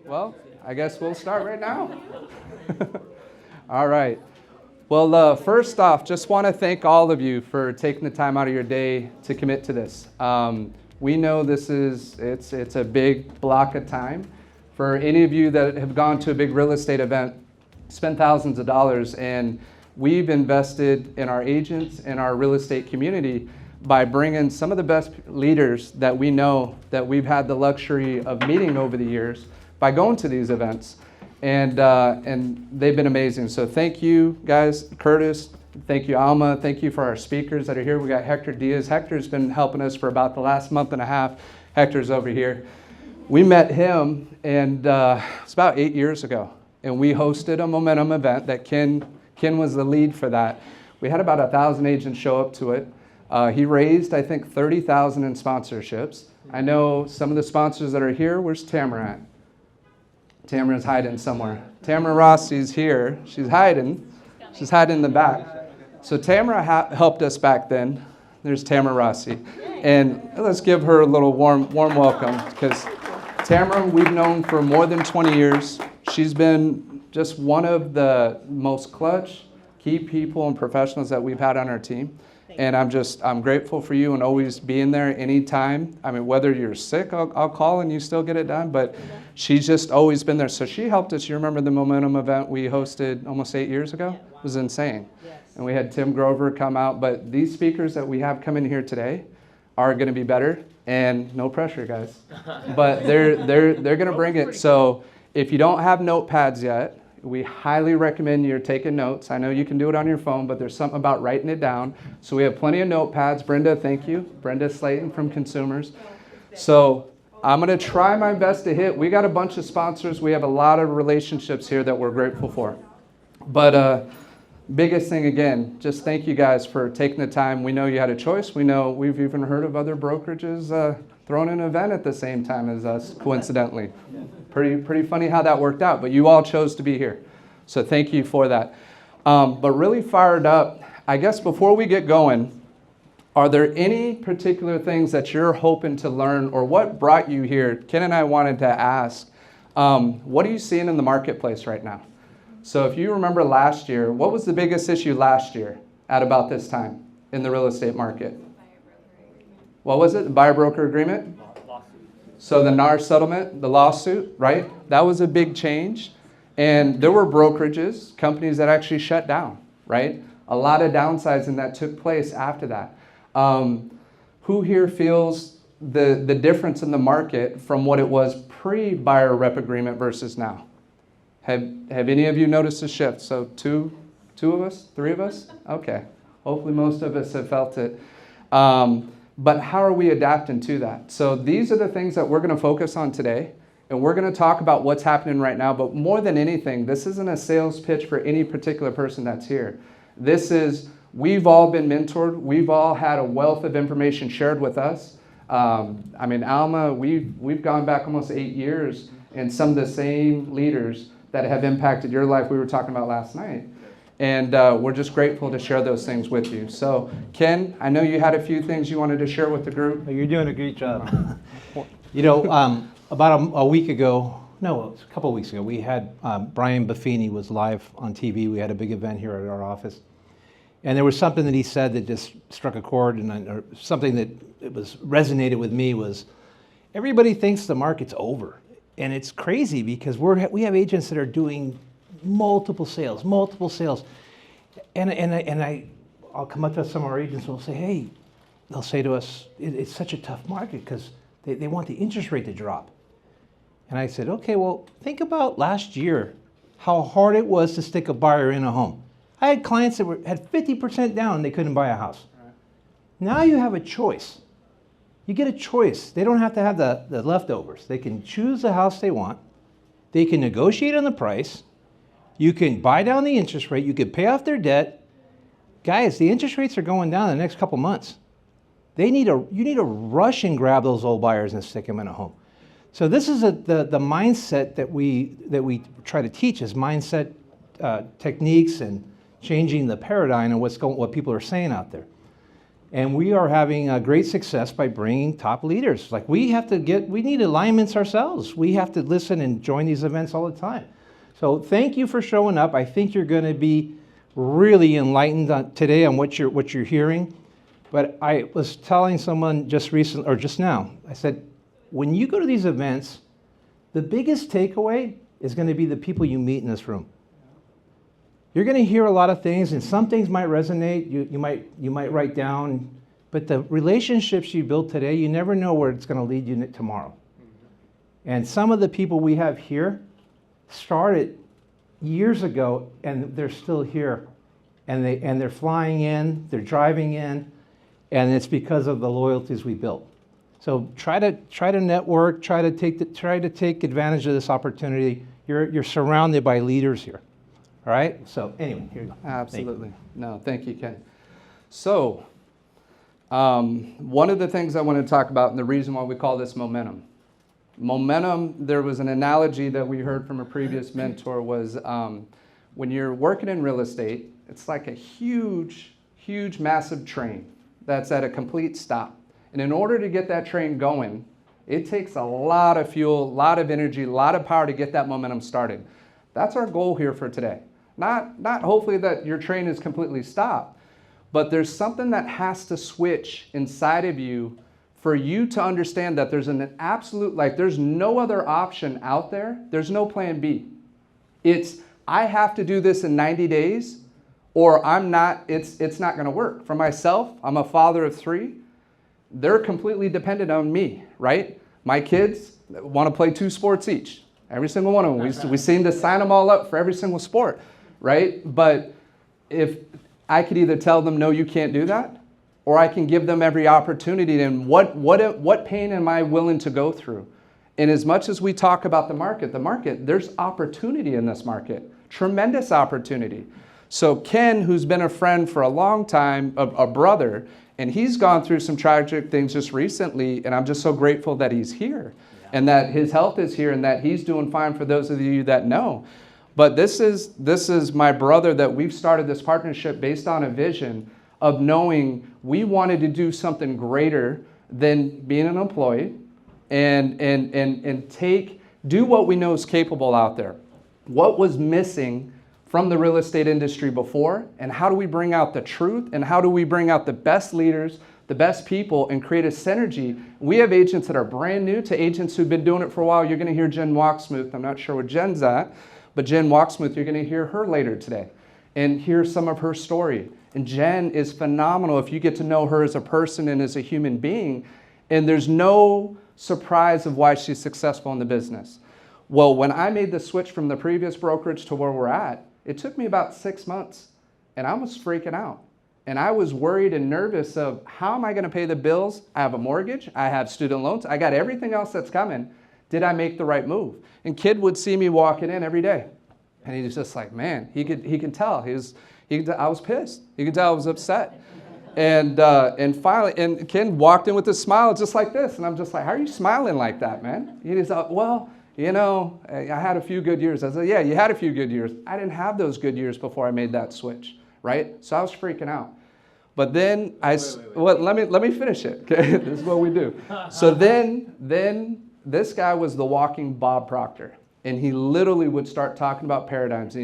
Well, I guess we'll start right now. All right. Well, first off, just want to thank all of you for taking the time out of your day to commit to this. We know it's a big block of time. For any of you that have gone to a big real estate event, spent thousands of dollars, and we've invested in our agents and our real estate community by bringing some of the best leaders that we know that we've had the luxury of meeting over the years by going to these events. And they've been amazing. So thank you guys, Curtis, thank you Alma, thank you for our speakers that are here. We got Hector Diaz. Hector's been helping us for about the last month and a half. Hector's over here. We met him and it's about 8 years ago. And we hosted a Momentum event that Ken was the lead for that. We had about 1,000 agents show up to it. He raised, I think, $30,000 in sponsorships. I know some of the sponsors that are here. Where's Tamara at? Tamara's hiding somewhere. Tamara Rossi's here. She's hiding. She's hiding in the back. So Tamara helped us back then. There's Tamara Rossi. And let's give her a little warm welcome, because Tamara we've known for more than 20 years. She's been just one of the most clutch, key people and professionals that we've had on our team. And I'm grateful for you and always being there anytime. I mean, whether you're sick, I'll call and you still get it done. But she's just always been there. So she helped us. You remember the Momentum event we hosted almost 8 years ago? It was insane. Yes. And we had Tim Grover come out. But these speakers that we have coming here today are going to be better. And no pressure, guys. But they're going to bring it. So if you don't have notepads yet, we highly recommend you're taking notes. I know you can do it on your phone, but there's something about writing it down. So we have plenty of notepads. Brenda, thank you. Brenda Slayton from Consumers. So I'm going to try my best to hit. We got a bunch of sponsors. We have a lot of relationships here that we're grateful for. But biggest thing, again, just thank you guys for taking the time. We know you had a choice. We know we've even heard of other brokerages throwing an event at the same time as us, coincidentally. Pretty funny how that worked out, but you all chose to be here. So thank you for that. But really fired up, I guess before we get going, are there any particular things that you're hoping to learn, or what brought you here? Ken and I wanted to ask, what are you seeing in the marketplace right now? So if you remember last year, what was the biggest issue last year at about this time in the real estate market? What was it? The buyer-broker agreement? So the NAR settlement, the lawsuit, right? That was a big change. And there were brokerages, companies that actually shut down, right? A lot of downsizing that took place after that. Who here feels the difference in the market from what it was pre-buyer rep agreement versus now? Have any of you noticed a shift? So two of us, three of us? Okay. Hopefully most of us have felt it. But how are we adapting to that? So these are the things that we're going to focus on today. And we're going to talk about what's happening right now. But more than anything, this isn't a sales pitch for any particular person that's here. This is, we've all been mentored. We've all had a wealth of information shared with us. I mean, Alma, we've gone back almost 8 years, and some of the same leaders that have impacted your life we were talking about last night. And we're just grateful to share those things with you. So, Ken, I know you had a few things you wanted to share with the group. You're doing a great job. You know, about a week ago, no, it was a couple of weeks ago, we had Brian Buffini was live on TV. We had a big event here at our office. And there was something that he said that just struck a chord, or something that it was resonated with me was, everybody thinks the market's over. And it's crazy because we have agents that are doing multiple sales. And I'll come up to some of our agents and we'll say, hey, they'll say to us, it's such a tough market because they want the interest rate to drop. And I said, okay, well, think about last year, how hard it was to stick a buyer in a home. I had clients that had 50% down and they couldn't buy a house. Right. Now you have a choice. You get a choice. They don't have to have the leftovers. They can choose the house they want. They can negotiate on the price. You can buy down the interest rate. You can pay off their debt. Guys, the interest rates are going down in the next couple months. You need to rush and grab those old buyers and stick them in a home. So this is the mindset that we try to teach, is mindset techniques and changing the paradigm and what people are saying out there. And we are having great success by bringing top leaders. Like we need alignments ourselves. We have to listen and join these events all the time. So thank you for showing up. I think you're going to be really enlightened today on what you're hearing. But I was telling someone just recently, or just now, I said, when you go to these events, the biggest takeaway is going to be the people you meet in this room. You're going to hear a lot of things, and some things might resonate. You might write down, but the relationships you build today, you never know where it's going to lead you tomorrow. And some of the people we have here started years ago, and they're still here, and they're flying in, they're driving in, and it's because of the loyalties we built. So try to network, try to take advantage of this opportunity. You're surrounded by leaders here. All right? So anyway, here you go. Absolutely. No, thank you, Ken. So one of the things I want to talk about, and the reason why we call this momentum. Momentum, there was an analogy that we heard from a previous mentor was when you're working in real estate, it's like a huge, massive train that's at a complete stop. And in order to get that train going, it takes a lot of fuel, a lot of energy, a lot of power to get that momentum started. That's our goal here for today. Not hopefully that your train is completely stopped, but there's something that has to switch inside of you for you to understand that there's an absolute, like there's no other option out there. There's no plan B. It's, I have to do this in 90 days or I'm not, it's not gonna work. For myself, I'm a father of 3. They're completely dependent on me, right? My kids wanna play 2 sports each. Every single one of them. We seem to sign them all up for every single sport, right? But if I could either tell them, no, you can't do that, or I can give them every opportunity. And what pain am I willing to go through? And as much as we talk about the market, there's opportunity in this market, tremendous opportunity. So Ken, who's been a friend for a long time, a brother, and he's gone through some tragic things just recently, and I'm just so grateful that he's here. And that his health is here and that he's doing fine for those of you that know. But this is my brother that we've started this partnership based on a vision of knowing we wanted to do something greater than being an employee and do what we know is capable out there. What was missing from the real estate industry before, and how do we bring out the truth, and how do we bring out the best leaders, the best people, and create a synergy. We have agents that are brand new to agents who've been doing it for a while. You're going to hear Jen Walksmouth. I'm not sure where Jen's at, but Jen Walksmouth, you're going to hear her later today and hear some of her story. And Jen is phenomenal if you get to know her as a person and as a human being, and there's no surprise of why she's successful in the business. Well, when I made the switch from the previous brokerage to where we're at, it took me about 6 months, and I was freaking out. And I was worried and nervous of how am I going to pay the bills? I have a mortgage. I have student loans. I got everything else that's coming. Did I make the right move? And Kid would see me walking in every day. And he was just like, man, he could tell. I was pissed. He could tell I was upset. And finally, and Ken walked in with a smile just like this. And I'm just like, how are you smiling like that, man? He's like, well, you know, I had a few good years. I said, yeah, you had a few good years. I didn't have those good years before I made that switch, right? So I was freaking out. But then well, let me finish it. Okay, this is what we do. So then this guy was the walking Bob Proctor, and he literally would start talking about paradigms. And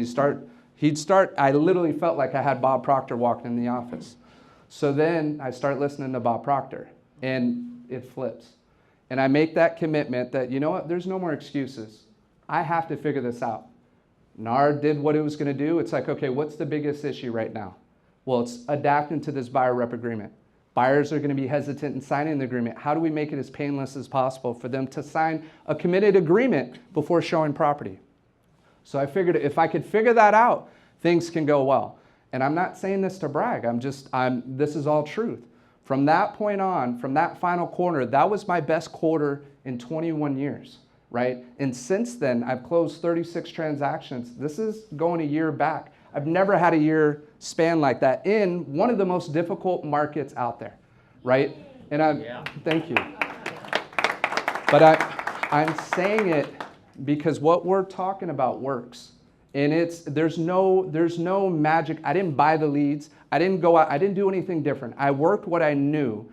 he'd start. I literally felt like I had Bob Proctor walking in the office. So then I start listening to Bob Proctor, and it flips. And I make that commitment that, you know what, there's no more excuses. I have to figure this out. NAR did what it was going to do. It's like, okay, what's the biggest issue right now? Well, it's adapting to this buyer rep agreement. Buyers are going to be hesitant in signing the agreement. How do we make it as painless as possible for them to sign a committed agreement before showing property? So I figured if I could figure that out, things can go well. And I'm not saying this to brag. This is all truth. From that point on, from that final quarter, that was my best quarter in 21 years, right? And since then, I've closed 36 transactions. This is going a year back. I've never had a year span like that in one of the most difficult markets out there, right? And thank you. But I'm saying it because what we're talking about works. And there's no magic. I didn't buy the leads. I didn't go out. I didn't do anything different. I worked what I knew.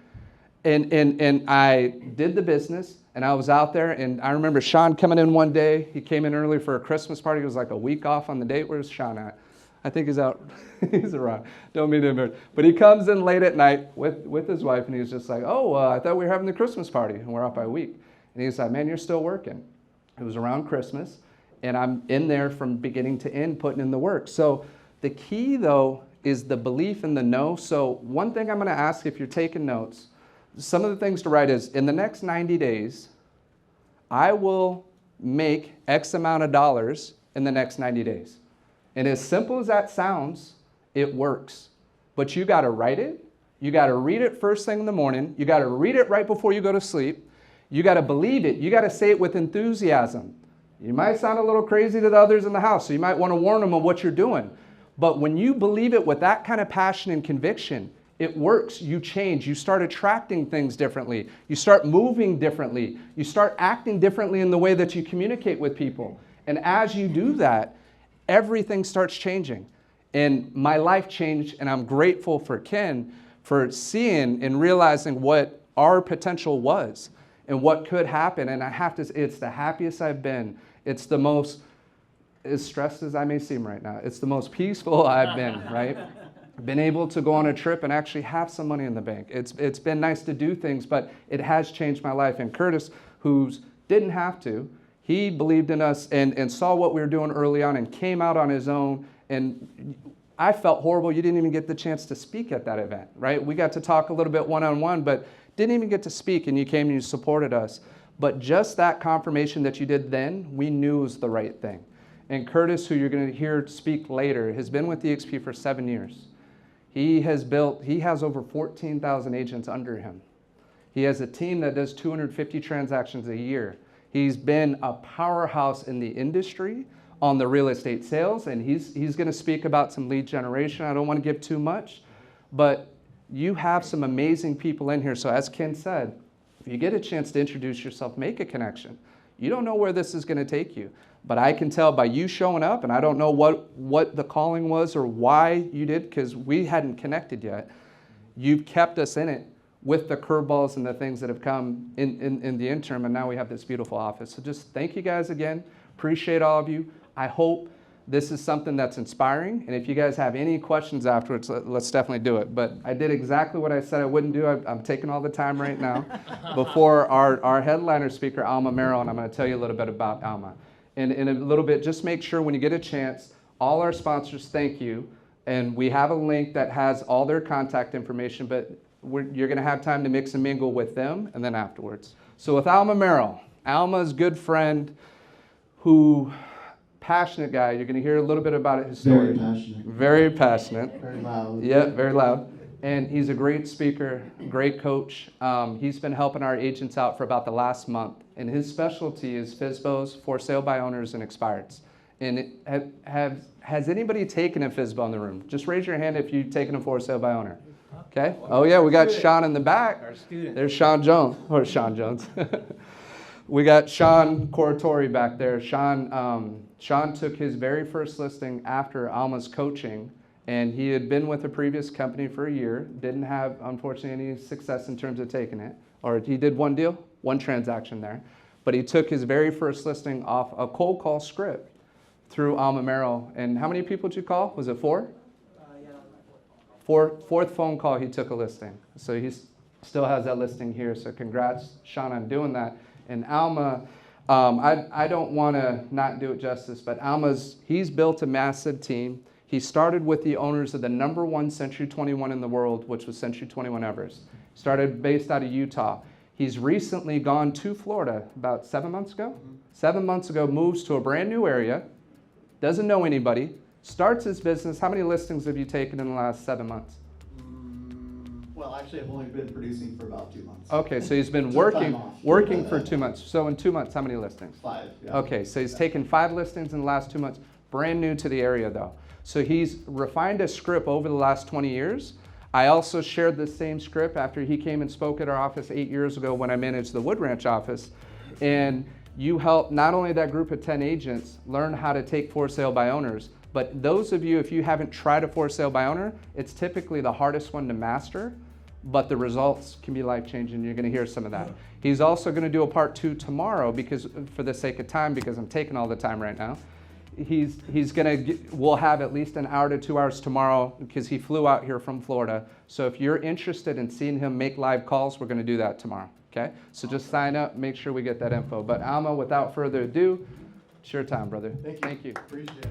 And I did the business, and I was out there, and I remember Sean coming in one day. He came in early for a Christmas party. It was like a week off on the date. Where's Sean at? I think he's out. He's around. Don't mean to embarrass. But he comes in late at night with his wife, and he's just like, I thought we were having the Christmas party, and we're off by a week. And he's like, man, you're still working. It was around Christmas, and I'm in there from beginning to end putting in the work. So the key, though, is the belief in the no. So one thing I'm going to ask if you're taking notes, some of the things to write is, in the next 90 days, I will make X amount of dollars in the next 90 days. And as simple as that sounds, it works. But you got to write it. You got to read it first thing in the morning. You got to read it right before you go to sleep. You got to believe it. You got to say it with enthusiasm. You might sound a little crazy to the others in the house, so you might want to warn them of what you're doing. But when you believe it with that kind of passion and conviction, it works. You change. You start attracting things differently. You start moving differently. You start acting differently in the way that you communicate with people. And as you do that, everything starts changing. And my life changed, and I'm grateful for Ken for seeing and realizing what our potential was and what could happen. And I have to say, it's the happiest I've been. It's the most, as stressed as I may seem right now, it's the most peaceful I've been, right? Been able to go on a trip and actually have some money in the bank. It's been nice to do things, but it has changed my life. And Curtis, who didn't have to, he believed in us and saw what we were doing early on and came out on his own. And I felt horrible. You didn't even get the chance to speak at that event, right? We got to talk a little bit one-on-one, but didn't even get to speak, and you came and you supported us. But just that confirmation that you did then, we knew was the right thing. And Curtis, who you're going to hear speak later, has been with EXP for 7 years. He has over 14,000 agents under him. He has a team that does 250 transactions a year. He's been a powerhouse in the industry on the real estate sales, and he's going to speak about some lead generation. I don't want to give too much, but you have some amazing people in here. So as Ken said, if you get a chance to introduce yourself, make a connection. You don't know where this is going to take you, but I can tell by you showing up, and I don't know what the calling was or why you did, because we hadn't connected yet. You've kept us in it with the curveballs and the things that have come in the interim, and now we have this beautiful office. So just thank you guys again. Appreciate all of you. I hope this is something that's inspiring, and if you guys have any questions afterwards, let's definitely do it. But I did exactly what I said I wouldn't do. I'm taking all the time right now before our headliner speaker, Alma Merrill, and I'm going to tell you a little bit about Alma. And in a little bit, just make sure when you get a chance, all our sponsors thank you, and we have a link that has all their contact information, but you're going to have time to mix and mingle with them, and then afterwards. So with Alma Merrill, Alma's good friend passionate guy. You're going to hear a little bit about his story. Very passionate. Very passionate. Very loud. Yeah, very loud. And he's a great speaker, great coach. He's been helping our agents out for about the last month. And his specialty is FSBOs, for sale by owners, and expireds. And has anybody taken a FSBO in the room? Just raise your hand if you've taken a for sale by owner. Okay. Oh yeah, we got Sean in the back. Our student. There's Sean Jones, or Sean Jones. We got Sean Coratori back there. Sean took his very first listing after Alma's coaching, and he had been with a previous company for a year, didn't have, unfortunately, any success in terms of taking it, or he did one deal, one transaction there, but he took his very first listing off a cold call script through Alma Merrill. And how many people did you call? Was it 4? Yeah, that was my fourth call. Fourth phone call, he took a listing. So he still has that listing here, so congrats, Sean, on doing that. And Alma, I don't want to not do it justice, but he's built a massive team. He started with the owners of the #1 Century 21 in the world, which was Century 21 Everest. Started based out of Utah. He's recently gone to Florida about 7 months ago. Mm-hmm. 7 months ago, moves to a brand new area, doesn't know anybody, starts his business. How many listings have you taken in the last 7 months? Well, actually, I've only been producing for about 2 months. Okay, so he's been Took time off. working for 2 months. So in 2 months, how many listings? 5. Yeah. Okay, so he's taken 5 listings in the last 2 months. Brand new to the area though. So he's refined a script over the last 20 years. I also shared the same script after he came and spoke at our office 8 years ago when I managed the Wood Ranch office. And You help not only that group of 10 agents learn how to take for sale by owners, but those of you, if you haven't tried a for sale by owner, it's typically the hardest one to master, but the results can be life-changing. You're going to hear some of that. He's also going to do a part 2 tomorrow because, for the sake of time, because I'm taking all the time right now. We'll have at least an hour to 2 hours tomorrow because he flew out here from Florida. So if you're interested in seeing him make live calls, we're going to do that tomorrow. Okay? So just sign up, make sure we get that info. But Alma, without further ado, it's your time, brother. Thank you. Thank you. Appreciate it.